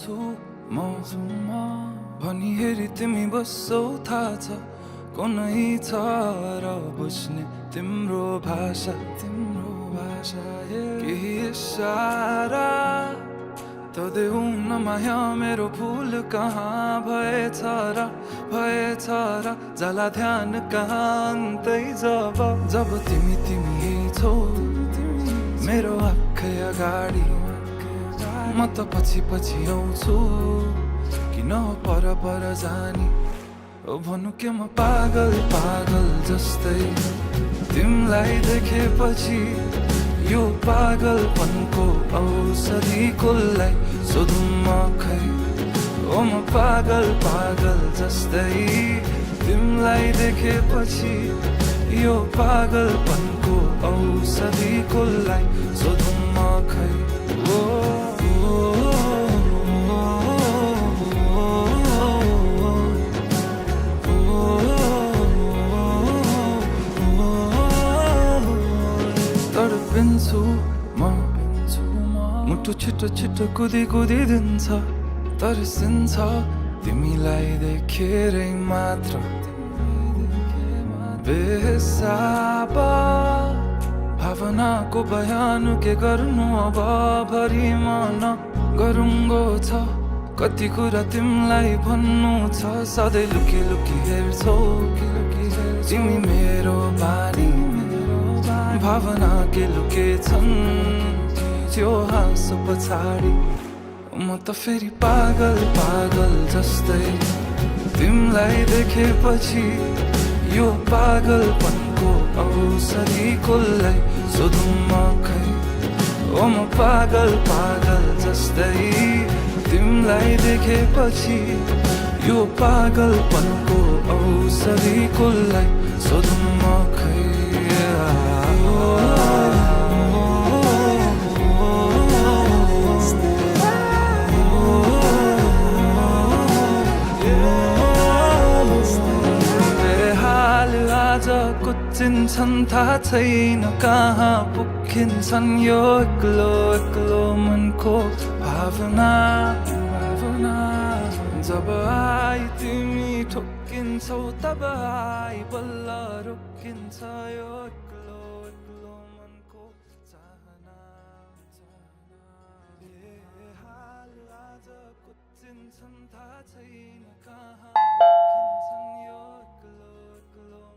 पिन्छु म भनी हेरी तिमी बस्छौ थाहा छ कुनै छ र बुझ्ने तिम्रो भाषा केही इशारा तो देऊ न माया मेरो भूल कहाँ भएछ र जला ध्यान कहाँ अन्तै जब तिमी छौ मेरो आँखै अगाडि म त पछि आउँछु किन पर जानी ओ भनु के म पागल जस्तै तिमीलाई देखेपछि यो पागलपनको औषधि कसलाई सोधौँ म खै ओ म पागल जस्तै तिमीलाई देखेपछि यो पागलपनको औषधि कसलाई सोधौँ म खै ओ पिन्छु म मुटु छिटो कुदी दिन्छ तर्सिन्छ तिमीलाई देखेरै मात्र बेहिसाब भावनाको बयान के गर्नु अब भरि मन गरुङ्गो छ कति कुरा तिमीलाई भन्नु छ सधैँ लुकी हेर्छौ तिमी मेरो बानी भावना के लुकेछन् त्यो हाँसो पछाडि म त फेरि पागल जस्तै तिमीलाई देखेपछि यो पागलपनको औषधि कसलाई सोधौँ म खै ओ म पागल जस्तै तिमीलाई देखेपछि यो पागलपनको औषधि कसलाई सोधौँ म खै कुचिन्छन् थाहा छैन कहाँ पुगिन्छन् यो एक्लो मनको भावना जब आई तिमी ठोकिन्छौ तब आई बल्ल रोकिन्छ यो एक्लो मनको चाहना हाल आज कुचिन्छन् थाहा छैन